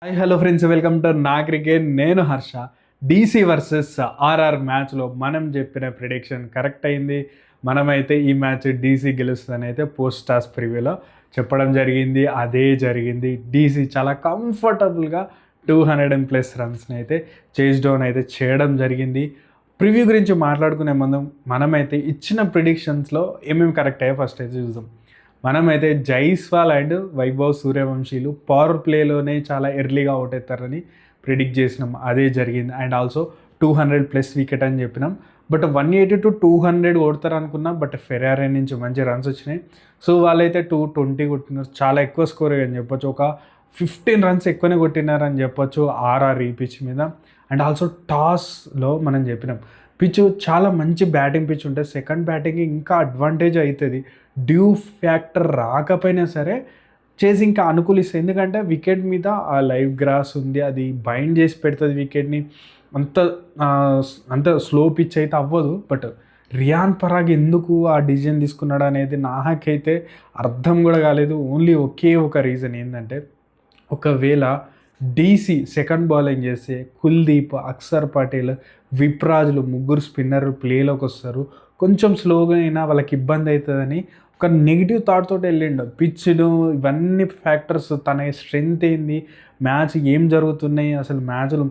Hi hello friends, welcome to నా cricket. నేను Harsha. DC versus RR మ్యాచ్లో మనం చెప్పిన ప్రిడిక్షన్ కరెక్ట్ అయింది. మనమైతే ఈ మ్యాచ్ డీసీ గెలుస్తుందని అయితే పోస్ట్ టాస్ ప్రివ్యూలో చెప్పడం జరిగింది. అదే జరిగింది. డీసీ చాలా కంఫర్టబుల్గా 200+ రన్స్ని అయితే చేజ్ డౌన్ అయితే చేయడం జరిగింది. ప్రివ్యూ గురించి మాట్లాడుకునే ముందు మనమైతే ఇచ్చిన ప్రిడిక్షన్స్లో ఏమేమి కరెక్ట్ అయ్యాయో ఫస్ట్ అయితే చూద్దాం. మనమైతే జైస్వాల్ అండ్ వైభవ్ సూర్యవంశీలు పవర్ ప్లేలోనే చాలా ఎర్లీగా అవుట్ అవుతారని ప్రిడిక్ట్ చేసినాం. అదే జరిగింది. అండ్ ఆల్సో 200+ వికెట్ అని చెప్పినాం. బట్ 180 to 200 కొడతారు అనుకున్నాం. బట్ ఫెరారీ నుంచి మంచి రన్స్ వచ్చినాయి. సో వాళ్ళైతే 220 కొట్టినారు. చాలా ఎక్కువ స్కోర్ అని చెప్పొచ్చు. ఒక 15 రన్స్ ఎక్కువనే కొట్టినారని చెప్పొచ్చు ఆర్ఆర్ ఈ పిచ్ మీద. అండ్ ఆల్సో టాస్లో మనం చెప్పినాం పిచ్ చాలా మంచి బ్యాటింగ్ పిచ్ ఉంటుంది. సెకండ్ బ్యాటింగ్ ఇంకా అడ్వాంటేజ్ అవుతుంది. డ్యూ ఫ్యాక్టర్ రాకపోయినా సరే చేసి ఇంకా అనుకూలిస్తుంది. ఎందుకంటే వికెట్ మీద ఆ లైవ్ గ్రాస్ ఉంది, అది బైండ్ చేసి పెడుతుంది వికెట్ని. అంత అంత స్లో పిచ్ అయితే అవ్వదు. బట్ రియాన్ పరాగ్ ఎందుకు ఆ డిసిజన్ తీసుకున్నాడు అనేది నాకైతే అర్థం కూడా కాలేదు. ఓన్లీ ఒకే ఒక రీజన్ ఏంటంటే, ఒకవేళ డీసీ సెకండ్ బౌలింగ్ చేస్తే కుల్దీప్, అక్షర్ పటేల్, విప్రాజ్లు ముగ్గురు స్పిన్నర్లు ప్లేలోకి వస్తారు. కొంచెం స్లోగా అయినా వాళ్ళకి ఇబ్బంది అవుతుందని ఒక నెగిటివ్ థాట్ తోటి వెళ్ళిండు. పిచ్లు ఇవన్నీ ఫ్యాక్టర్స్, తన స్ట్రెంగ్త్ ఏంది, మ్యాచ్ ఏం జరుగుతున్నాయి, అసలు మ్యాచ్లు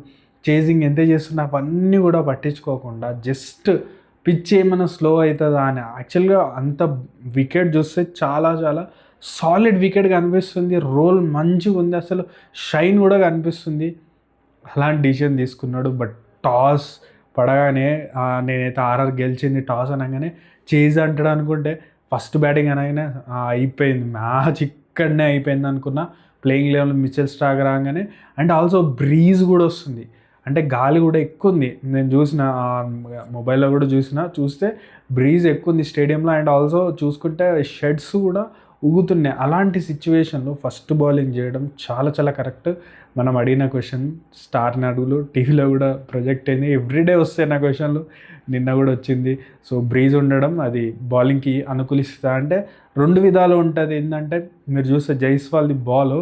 చేజింగ్ ఎంత చేస్తున్నా అవన్నీ కూడా పట్టించుకోకుండా జస్ట్ పిచ్ ఏమైనా స్లో అవుతుందా అని. యాక్చువల్గా అంత వికెట్ చూస్తే చాలా చాలా సాలిడ్ వికెట్ కనిపిస్తుంది. రోల్ మంచిగా ఉంది, అసలు షైన్ కూడా కనిపిస్తుంది. అలాంటి డిసిషన్ తీసుకున్నాడు. బట్ టాస్ పడగానే నేనైతే ఆర్ఆర్ గెలిచింది టాస్ అనగానే చేజ్ అంటాడు అనుకుంటే, ఫస్ట్ బ్యాటింగ్ అనగానే అయిపోయింది మ్యాచ్, ఇక్కడనే అయిపోయింది అనుకున్నా. ప్లేయింగ్ లెవెల్ మిచెల్ స్టార్క్ రాగానే. అండ్ ఆల్సో బ్రీజ్ కూడా వస్తుంది, అంటే గాలి కూడా ఎక్కువ ఉంది. నేను చూసిన మొబైల్లో కూడా చూస్తే బ్రీజ్ ఎక్కువ ఉంది స్టేడియంలో. అండ్ ఆల్సో చూసుకుంటే షెడ్స్ కూడా ఊగుతున్నాయి. అలాంటి సిచ్యువేషన్లో ఫస్ట్ బౌలింగ్ చేయడం చాలా చాలా కరెక్ట్. మనం అడిగిన క్వశ్చన్ స్టార్ నడుగులు టీవీలో కూడా ప్రొజెక్ట్ అయింది. ఎవ్రీడే వస్తాయి నా క్వశ్చన్లు, నిన్న కూడా వచ్చింది. సో బ్రీజ్ ఉండడం అది బౌలింగ్కి అనుకూలిస్తా అంటే రెండు విధాలు ఉంటుంది. ఏంటంటే మీరు చూస్తే జైస్వాల్ది బాల్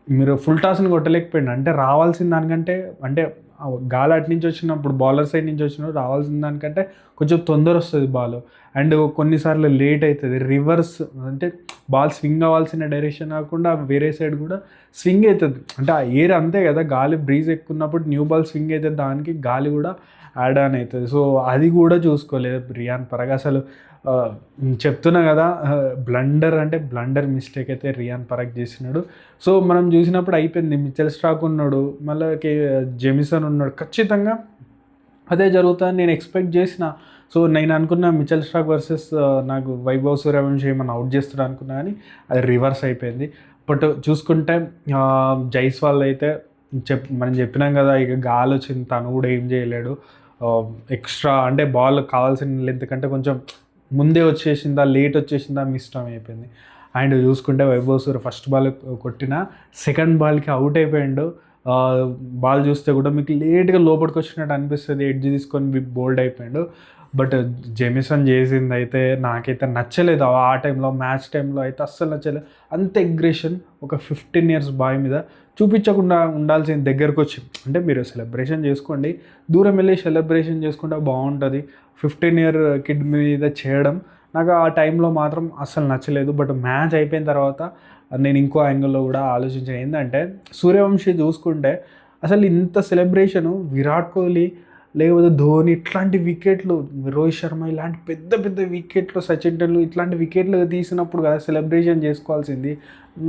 మీరు ఫుల్ టాస్ని కొట్టలేకపోయింది. అంటే రావాల్సిన దానికంటే, అంటే గాలి అటు నుంచి వచ్చినప్పుడు బౌలర్ సైడ్ నుంచి వచ్చినప్పుడు రావాల్సిన దానికంటే కొంచెం తొందర వస్తుంది బాల్. అండ్ కొన్నిసార్లు లేట్ అవుతుంది. రివర్స్ అంటే బాల్ స్వింగ్ అవ్వాల్సిన డైరెక్షన్ కాకుండా వేరే సైడ్ కూడా స్వింగ్ అవుతుంది. అంటే ఆ ఎయిర్ అంతే కదా, గాలి బ్రీజ్ ఎక్కున్నప్పుడు న్యూ బాల్ స్వింగ్ అవుతుంది, దానికి గాలి కూడా యాడ్ ఆన్ అవుతుంది. సో అది కూడా చూసుకోలేదు రియాన్ పరాగ్. అసలు చెప్తున్నా కదా, బ్లండర్ మిస్టేక్ అయితే రియాన్ పరాగ్ చేసినాడు. సో మనం చూసినప్పుడు అయిపోయింది. మిచెల్ స్టార్క్ ఉన్నాడు, మళ్ళీ జెమిసన్ ఉన్నాడు. ఖచ్చితంగా అదే జరుగుతుందని నేను ఎక్స్పెక్ట్ చేసిన. సో నేను అనుకున్న మిచెల్ స్టార్క్ వర్సెస్ నాకు వైభవ్ సూర్యవంశీ ఏమన్నా అవుట్ చేస్తాడు అనుకున్నా, కానీ అది రివర్స్ అయిపోయింది. బట్ చూసుకుంటే జైస్వాల్ అయితే మనం చెప్పినాం కదా, ఇక గాలి వచ్చింది, తను కూడా ఏం చేయలేడు. ఎక్స్ట్రా అంటే బాల్ కావాల్సిన లెంత్ కంటే కొంచెం ముందే వచ్చేసిందా, లేట్ వచ్చేసిందా, మిస్టైమ్ అయిపోయింది. అండ్ చూసుకుంటే వైభవ్ సూర్య ఫస్ట్ బాల్ కొట్టిన సెకండ్ బాల్కి అవుట్ అయిపోయాడు. బాల్ చూస్తే కూడా మీకు లేట్గా లోపలికి వచ్చినట్టు అనిపిస్తుంది, ఎడ్జ్ తీసుకొని బోల్డ్ అయిపోయాడు. బట్ జెమిసన్ చేసింది అయితే నాకైతే నచ్చలేదు. ఆ టైంలో మ్యాచ్ టైంలో అయితే అస్సలు నచ్చలేదు. అంత ఎగ్రెషన్ ఒక 15 years బాయ్ మీద చూపించకుండా ఉండాల్సిన దగ్గరకు వచ్చి, అంటే మీరు సెలబ్రేషన్ చేసుకోండి, దూరం వెళ్ళి సెలబ్రేషన్ చేసుకుంటే బాగుంటుంది. 15-year కిడ్ మీద చేయడం నాకు ఆ టైంలో మాత్రం అస్సలు నచ్చలేదు. బట్ మ్యాచ్ అయిపోయిన తర్వాత నేను ఇంకో యాంగిల్లో కూడా ఆలోచించాను. ఏంటంటే సూర్యవంశీ చూసుకుంటే అసలు ఇంత సెలబ్రేషను విరాట్ కోహ్లీ లేకపోతే ధోని ఇట్లాంటి వికెట్లు, రోహిత్ శర్మ ఇలాంటి పెద్ద పెద్ద వికెట్లు, సచిన్ టెండూల్కర్ ఇట్లాంటి వికెట్లు తీసినప్పుడు కదా సెలబ్రేషన్ చేసుకోవాల్సింది.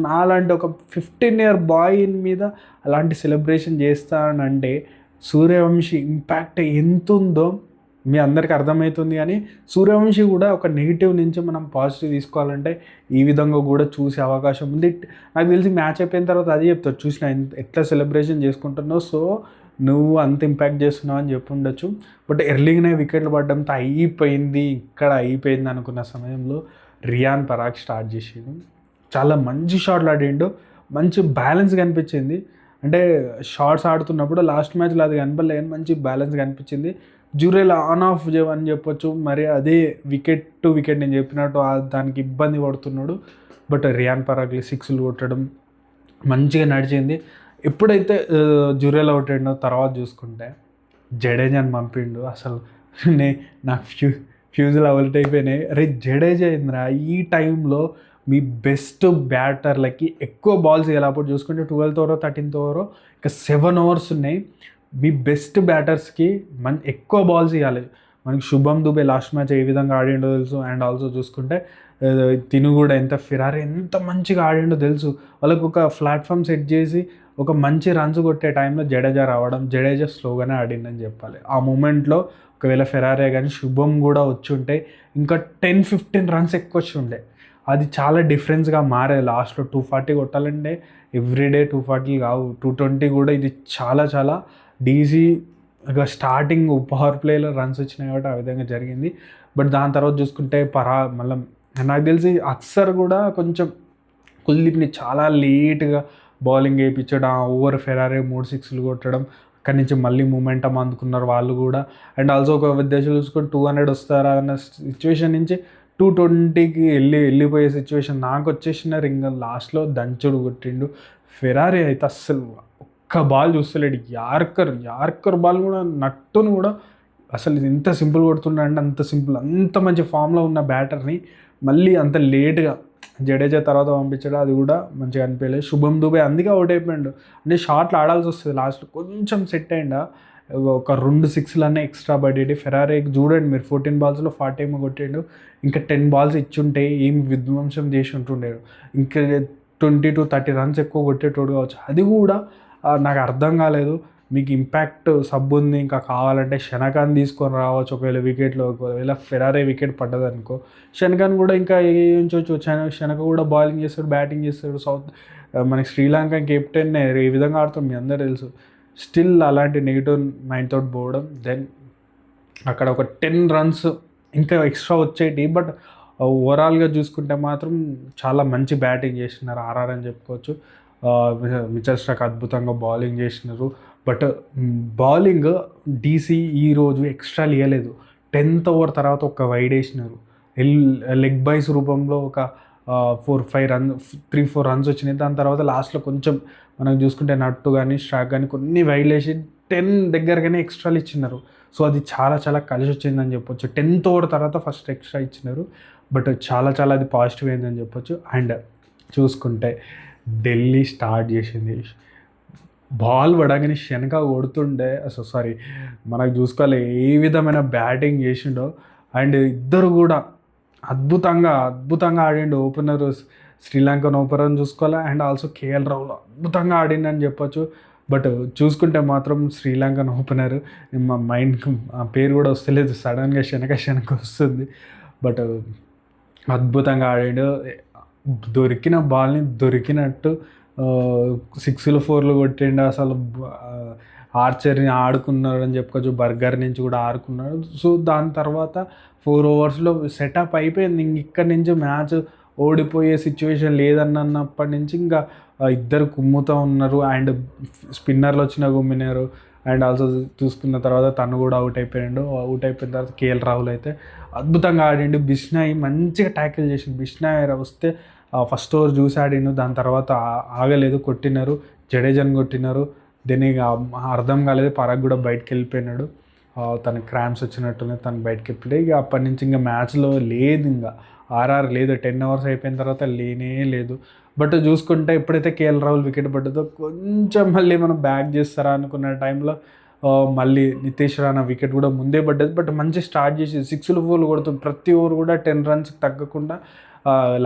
నాలాంటి ఒక 15-year బాయ్ మీద అలాంటి సెలబ్రేషన్ చేస్తానంటే సూర్యవంశీ ఇంపాక్ట్ ఎంత ఉందో మీ అందరికీ అర్థమవుతుంది. కానీ సూర్యవంశీ కూడా ఒక నెగిటివ్ నుంచి మనం పాజిటివ్ తీసుకోవాలంటే ఈ విధంగా కూడా చూసే అవకాశం ఉంది. నాకు తెలిసి మ్యాచ్ అయిపోయిన తర్వాత అదే చెప్తారు, చూసిన ఎట్లా సెలబ్రేషన్ చేసుకుంటున్నావు, సో నువ్వు అంత ఇంపాక్ట్ చేస్తున్నావు అని చెప్పి ఉండొచ్చు. బట్ ఎర్లీగానే వికెట్లు పడడంతో ఇక్కడ అయిపోయింది అనుకున్న సమయంలో రియాన్ పరాగ్ స్టార్ట్ చేసిండు. చాలా మంచి షాట్లు ఆడిండు, మంచి బ్యాలెన్స్ కనిపించింది. అంటే షార్ట్స్ ఆడుతున్నప్పుడు లాస్ట్ మ్యాచ్లో అది కనపడలేదు, కానీ మంచి బ్యాలెన్స్ కనిపించింది. జ్యూరెల్ ఆన్ ఆఫ్ అని చెప్పొచ్చు. మరి అదే వికెట్ టు వికెట్ నేను చెప్పినట్టు దానికి ఇబ్బంది పడుతున్నాడు. బట్ రియాన్ పరాగ్లీ 6లు కొట్టడం మంచిగా నడిచింది. ఎప్పుడైతే జురేల్ అవుట్ అయిండో తర్వాత చూసుకుంటే జడేజాని పంపిండు. అసలు నే నాకు ఫ్యూజులు అవుట్ అయిపోయినాయి. అరే జడేజా ఏంద్రా ఈ టైంలో మీ బెస్ట్ బ్యాటర్లకి ఎక్కువ బాల్స్ ఇవ్వాలి. అప్పుడు చూసుకుంటే 12th ఓవర్ 13th ఓవర్ ఇంకా 7 ఓవర్స్ ఉన్నాయి. మీ బెస్ట్ బ్యాటర్స్కి ఎక్కువ బాల్స్ ఇవ్వాలి. మనకి శుభం దుబే లాస్ట్ మ్యాచ్ ఏ విధంగా ఆడిండో తెలుసు. అండ్ ఆల్సో చూసుకుంటే తిను కూడా ఫిరారీ ఎంత మంచిగా ఆడిండో తెలుసు. వాళ్ళకు ఒక ప్లాట్ఫామ్ సెట్ చేసి ఒక మంచి రన్స్ కొట్టే టైంలో జడేజా రావడం, జడేజా స్లోగానే ఆడిందని చెప్పాలి. ఆ మూమెంట్లో ఒకవేళ ఫెరారీ కానీ శుభం కూడా వచ్చి ఉంటే ఇంకా 10-15 రన్స్ ఎక్కువ వచ్చి ఉండే. అది చాలా డిఫరెన్స్గా మారేది. లాస్ట్లో 240 కొట్టాలంటే ఎవ్రీడే 240 కావు, 220 కూడా. ఇది చాలా చాలా డీసీ స్టార్టింగ్ పవర్ ప్లేలో రన్స్ వచ్చినాయి కాబట్టి ఆ విధంగా జరిగింది. బట్ దాని తర్వాత చూసుకుంటే మళ్ళీ నాకు తెలిసి అక్సర్ కూడా కొంచెం కుల్దీప్ని చాలా లేట్గా బౌలింగ్ వేయించడం, ఓవర్ ఫెరారీ 3 6లు కొట్టడం, అక్కడి నుంచి మళ్ళీ మూమెంటం అందుకున్నారు వాళ్ళు కూడా. అండ్ ఆల్సో ఒక ఉద్దేశం చూసుకొని 200 వస్తారా అన్న సిచ్యువేషన్ నుంచి 220కి వెళ్ళిపోయే సిచ్యువేషన్ నాకు వచ్చేసినారు. ఇంకా లాస్ట్లో దంచుడు కొట్టిండు. ఫెరారీ అయితే అస్సలు ఒక్క బాల్ చూస్తలేడు. యార్కర్ బాల్ కూడా నట్టును కూడా అసలు ఎంత సింపుల్ కొడుతున్నాడంటే అంత సింపుల్. అంత మంచి ఫామ్లో ఉన్న బ్యాటర్ని మళ్ళీ అంత లేట్గా జడేజా తర్వాత పంపించడం అది కూడా మంచిగా అనిపించలేదు. శుభం దుబే అందుకే అవుట్ అయిపోయాడు. అంటే షాట్లు ఆడాల్సి వస్తుంది లాస్ట్లో. కొంచెం సెట్ అయిందా ఒక 2 6లన్నీ ఎక్స్ట్రా పడేటి. ఫెరారీకి చూడండి మీరు 14 బాల్స్లో 40 ఏమో కొట్టిండు. ఇంకా 10 బాల్స్ ఇచ్చుంటే ఏం విధ్వంసం చేసి ఉంటుండేడు. ఇంకా 20-30 రన్స్ ఎక్కువ కొట్టేటోడు కావచ్చు. అది కూడా నాకు అర్థం కాలేదు. మీకు ఇంపాక్ట్ సబ్ ఉంది, ఇంకా కావాలంటే షనకాన్ తీసుకొని రావచ్చు ఒకవేళ వికెట్లో. ఒకవేళ ఫెరారీ వికెట్ పడ్డదనుకో షనకాన్ కూడా ఇంకా వేయించవచ్చు. షనక కూడా బౌలింగ్ చేస్తాడు, బ్యాటింగ్ చేస్తాడు. మనకి శ్రీలంక కెప్టెన్ ఏ విధంగా ఆడుతాం మీ అందరూ తెలుసు. స్టిల్ అలాంటి నెగిటివ్ మైండ్ తోటి పోవడం, దెన్ అక్కడ ఒక 10 రన్స్ ఇంకా ఎక్స్ట్రా వచ్చేటి. బట్ ఓవరాల్గా చూసుకుంటే మాత్రం చాలా మంచి బ్యాటింగ్ చేసినారు ఆర్ఆర్ అని చెప్పుకోవచ్చు. మిచెల్ స్టార్క్ అద్భుతంగా బౌలింగ్ చేసినారు. బట్ బౌలింగ్ డీసీ ఈరోజు ఎక్స్ట్రా ఇవ్వలేదు. 10th ఓవర్ తర్వాత ఒక వైడ్ వేసినారు. లెగ్ బైస్ రూపంలో ఒక 3-4 రన్స్ వచ్చినాయి. దాని తర్వాత లాస్ట్లో కొంచెం మనం చూసుకుంటే నట్టు కానీ స్ట్రాక్ కానీ కొన్ని వైడ్ వేసి 10 దగ్గరగానే ఎక్స్ట్రాలు ఇచ్చినారు. సో అది చాలా చాలా కలిసి వచ్చిందని చెప్పొచ్చు. 10th ఓవర్ తర్వాత ఫస్ట్ ఎక్స్ట్రా ఇచ్చినారు. బట్ చాలా చాలా అది పాజిటివ్ అయిందని చెప్పొచ్చు. అండ్ చూసుకుంటే ఢిల్లీ స్టార్ట్ చేసింది. బాల్ పడగానే శనక కొడుతుండే. సారీ మనకు చూసుకోవాలి ఏ విధమైన బ్యాటింగ్ చేసిండో. అండ్ ఇద్దరు కూడా అద్భుతంగా ఆడిండు. ఓపెనర్ శ్రీలంకన్ ఓపెనర్ చూసుకోవాలి. అండ్ ఆల్సో కేఎల్ రాహుల్ అద్భుతంగా ఆడిండని చెప్పొచ్చు. బట్ చూసుకుంటే మాత్రం శ్రీలంకన్ ఓపెనర్ మా మైండ్కి ఆ పేరు కూడా వస్తలేదు, సడన్గా శనక వస్తుంది. బట్ అద్భుతంగా ఆడాడు. దొరికిన బాల్ని దొరికినట్టు 6లు 4లు కొట్టిండు. అసలు ఆర్చర్ని ఆడుకున్నాడు అని చెప్పుకోవచ్చు. బర్గర్ నుంచి కూడా ఆడుకున్నాడు. సో దాని తర్వాత 4 ఓవర్స్లో సెటప్ అయిపోయింది. ఇక్కడి నుంచి మ్యాచ్ ఓడిపోయే సిచ్యువేషన్ లేదన్నప్పటి నుంచి ఇంకా ఇద్దరు కుమ్ముతూ ఉన్నారు. అండ్ స్పిన్నర్లు వచ్చినా కుమ్మినారు. అండ్ ఆల్సో చూసుకున్న తర్వాత తను కూడా అవుట్ అయిపోయాడు. అవుట్ అయిపోయిన తర్వాత కేఎల్ రాహుల్ అయితే అద్భుతంగా ఆడిండు. బిష్నాయ్ మంచిగా ట్యాకిల్ చేసిండు. బిష్నాయ్ వస్తే ఫస్ట్ ఓవర్ చూసి ఆడిండు. దాని తర్వాత ఆగలేదు, కొట్టినారు. జడేజాని కొట్టినారు. దీన్ని అర్థం కాలేదు. పరాగ్ కూడా బయటకు వెళ్ళిపోయినాడు. తనకి క్రాంప్స్ వచ్చినట్టునే తను బయటకు వెళ్ళిపోయి ఇక అప్పటి నుంచి ఇంకా మ్యాచ్లో లేదు. ఇంకా ఆర్ఆర్ లేదు. 10 ఓవర్స్ అయిపోయిన తర్వాత లేనే లేదు. బట్ చూసుకుంటే ఎప్పుడైతే కేఎల్ రాహుల్ వికెట్ పడ్డదో కొంచెం మళ్ళీ మనం బ్యాక్ చేస్తారా అనుకున్న టైంలో మళ్ళీ నితీష్ రాణా వికెట్ కూడా ముందే పడ్డది. బట్ మంచి స్టార్ట్ చేసి 6లు 4లు కొడుతుంది. ప్రతి ఓవర్ కూడా 10 రన్స్కి తగ్గకుండా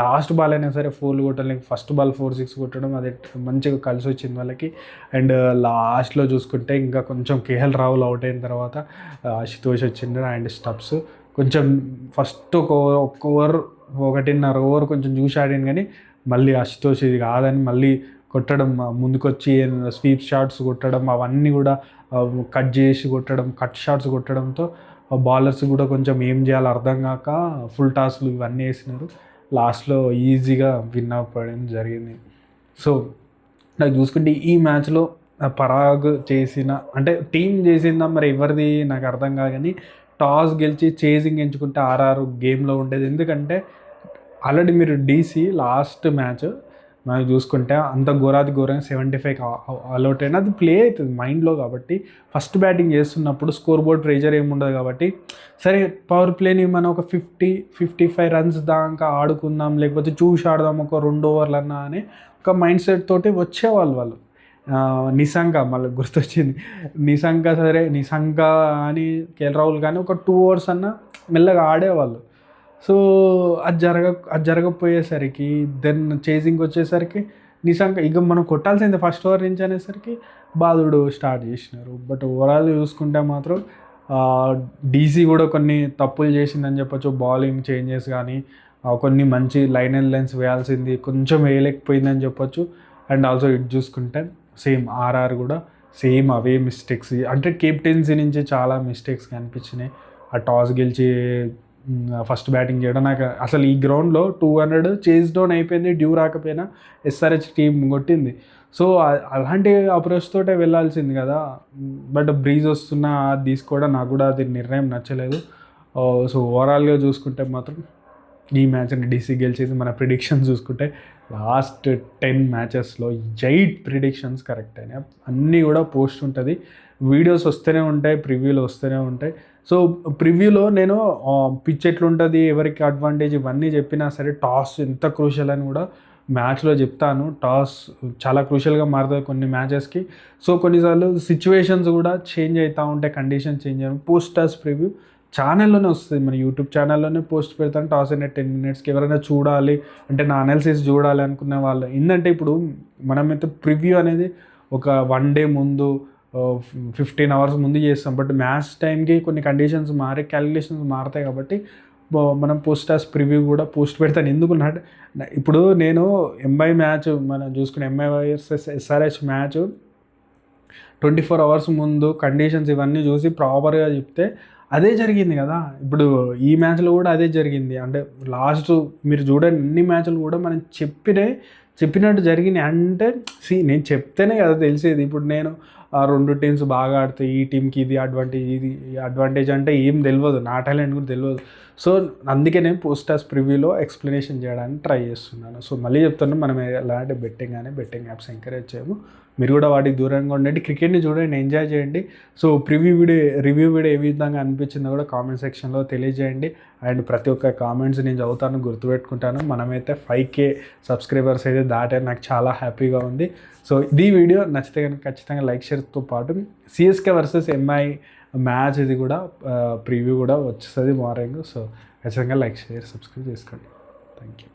లాస్ట్ బాల్ అయినా సరే 4లు కొట్టడానికి ఫస్ట్ బాల్ 4-6 కొట్టడం అది మంచిగా కలిసి వచ్చింది వాళ్ళకి. అండ్ లాస్ట్లో చూసుకుంటే ఇంకా కొంచెం కేఎల్ రాహుల్ అవుట్ అయిన తర్వాత అశుతోష్ వచ్చిండు. అండ్ స్టబ్స్ కొంచెం ఫస్ట్ ఒక ఓవర్ 1.5 ఓవర్ కొంచెం చూసి ఆడాను. కానీ మళ్ళీ అశుతోష్ ఇది కాదని మళ్ళీ కొట్టడం, ముందుకొచ్చి స్వీప్ షాట్స్ కొట్టడం, అవన్నీ కూడా కట్ చేసి కొట్టడం, కట్ షాట్స్ కొట్టడంతో బౌలర్స్ కూడా కొంచెం ఏం చేయాలో అర్థం కాక ఫుల్ టాస్లు ఇవన్నీ వేసినారు. లాస్ట్లో ఈజీగా విన్ అవ్వడం జరిగింది. సో నాకు చూసుకుంటే ఈ మ్యాచ్లో పరాగ్ చేసిన అంటే టీం చేసిందా మరి ఎవరిది నాకు అర్థం కాదు. కానీ టాస్ గెలిచి చేజింగ్ ఎంచుకుంటే ఆర్ఆర్ గేమ్లో ఉండేది. ఎందుకంటే ఆల్రెడీ మీరు డీసీ లాస్ట్ మ్యాచ్ మనం చూసుకుంటే అంత ఘోరాది ఘోరంగా 75 ఆల్అవుట్ అయినా అది ప్లే అవుతుంది మైండ్లో. కాబట్టి ఫస్ట్ బ్యాటింగ్ చేస్తున్నప్పుడు స్కోర్ బోర్డ్ ప్రెజర్ ఏమి ఉండదు కాబట్టి సరే పవర్ ప్లేని మనం ఒక 50-55 రన్స్ దాకా ఆడుకుందాం, లేకపోతే చూసి ఆడదాం ఒక 2 ఓవర్లన్నా అని ఒక మైండ్ సెట్ తోటి వచ్చేవాళ్ళు. నిశంక మళ్ళీ గుర్తొచ్చింది, నిశంక అని కేఎల్ రాహుల్ కానీ ఒక 2 ఓవర్స్ అన్నా మెల్లగా ఆడేవాళ్ళు. సో అది జరగకపోయేసరికి దెన్ చేసింగ్ వచ్చేసరికి నిశంక ఇక మనం కొట్టాల్సిందే ఫస్ట్ ఓవర్ నుంచి అనేసరికి బాదుడు స్టార్ట్ చేసినారు. బట్ ఓవరాల్ చూసుకుంటే మాత్రం డీసీ కూడా కొన్ని తప్పులు చేసిందని చెప్పొచ్చు. బౌలింగ్ చేంజెస్ కానీ కొన్ని మంచి లైన్స్ వేయాల్సింది కొంచెం వేయలేకపోయిందని చెప్పొచ్చు. అండ్ ఆల్సో ఇటు చూసుకుంటే సేమ్ ఆర్ఆర్ కూడా సేమ్ అవే మిస్టేక్స్, అంటే కెప్టెన్సీ నుంచి చాలా మిస్టేక్స్ కనిపించినాయి. ఆ టాస్ గెలిచి ఫస్ట్ బ్యాటింగ్ చేయడం నాకు అసలు ఈ గ్రౌండ్లో 200 చేజ్ డౌన్ అయిపోయింది, డ్యూ రాకపోయినా ఎస్ఆర్హెచ్ టీం కొట్టింది. సో అలాంటి అప్రోచ్ తోటే వెళ్ళాల్సింది కదా. బట్ బ్రీజ్ వస్తున్నా అది తీసుకోవడం నాకు కూడా అది నిర్ణయం నచ్చలేదు. సో ఓవరాల్గా చూసుకుంటే మాత్రం ఈ మ్యాచ్ని డీసీ గెలిచేది. మన ప్రిడిక్షన్స్ చూసుకుంటే లాస్ట్ 10 మ్యాచెస్లో 8 ప్రిడిక్షన్స్ కరెక్ట్ అయినాయి. అన్నీ కూడా పోస్ట్ ఉంటుంది, వీడియోస్ వస్తూనే ఉంటాయి, ప్రివ్యూలు వస్తూనే ఉంటాయి. సో ప్రివ్యూలో నేను పిచ్ ఎట్లుంటుంది, ఎవరికి అడ్వాంటేజ్ ఇవన్నీ చెప్పినా సరే టాస్ ఎంత క్రూషియల్ అని కూడా మ్యాచ్లో చెప్తాను. టాస్ చాలా క్రూషియల్గా మారుతుంది కొన్ని మ్యాచెస్కి. సో కొన్నిసార్లు సిచ్యువేషన్స్ కూడా చేంజ్ అవుతూ ఉంటాయి, కండిషన్ చేంజ్ అయ్యి పోస్ట్ టాస్ ప్రివ్యూ ఛానల్లోనే వస్తుంది, మన యూట్యూబ్ ఛానల్లోనే పోస్ట్ పెడతాను. టాస్ అయిన 10 మినిట్స్కి ఎవరైనా చూడాలి అంటే నా అనాలిసిస్ చూడాలి అనుకునే వాళ్ళు ఏంటంటే ఇప్పుడు మనమైతే ప్రివ్యూ అనేది ఒక 1 డే ముందు 15 అవర్స్ ముందు చేస్తాం. బట్ మ్యాచ్ టైంకి కొన్ని కండిషన్స్ మారి క్యాలిక్యులేషన్స్ మారుతాయి కాబట్టి మనం పోస్ట్ టాస్ ప్రివ్యూ కూడా పోస్ట్ పెడతాను. ఎందుకున్నట్టు ఇప్పుడు నేను ఎంఐ మ్యాచ్ మనం చూసుకునే MI versus SRH match 24 hours ముందు కండిషన్స్ ఇవన్నీ చూసి ప్రాపర్గా చెప్తే అదే జరిగింది కదా. ఇప్పుడు ఈ మ్యాచ్లో కూడా అదే జరిగింది. అంటే లాస్ట్ మీరు చూడండి అన్ని మ్యాచ్లు కూడా మనం చెప్పినట్టు జరిగినాయి. అంటే నేను చెప్తేనే కదా తెలిసేది. ఇప్పుడు నేను 2 టీమ్స్ బాగా ఆడితే ఈ టీంకి ఇది అడ్వాంటేజ్ అంటే ఏం తెలియదు, నా టాలెంట్ కూడా తెలియదు. సో అందుకే నేను పోస్ట్ టాస్ ప్రివ్యూలో ఎక్స్ప్లెనేషన్ చేయడానికి ట్రై చేస్తున్నాను. సో మళ్ళీ చెప్తున్నాను, మనం ఎలాంటి బెట్టింగ్ యాప్స్ ఎంకరేజ్ చేయము. మీరు కూడా వాటికి దూరంగా ఉండండి, క్రికెట్ని చూడండి, ఎంజాయ్ చేయండి. సో రివ్యూ వీడియో ఏ విధంగా అనిపించిందో కూడా కామెంట్ సెక్షన్లో తెలియజేయండి. అండ్ ప్రతి ఒక్క కామెంట్స్ నేను చదువుతాను, గుర్తుపెట్టుకుంటాను. మనమైతే 5K సబ్స్క్రైబర్స్ అయితే దాటే నాకు చాలా హ్యాపీగా ఉంది. సో ఈ వీడియో నచ్చితే కనుక ఖచ్చితంగా లైక్ షేర్తో పాటు సిఎస్కే వర్సెస్ ఎంఐ మ్యాచ్ ఇది కూడా ప్రివ్యూ కూడా వచ్చేస్తుంది మార్నింగ్. సో ఖచ్చితంగా లైక్ షేర్ సబ్స్క్రైబ్ చేసుకోండి. Thank you.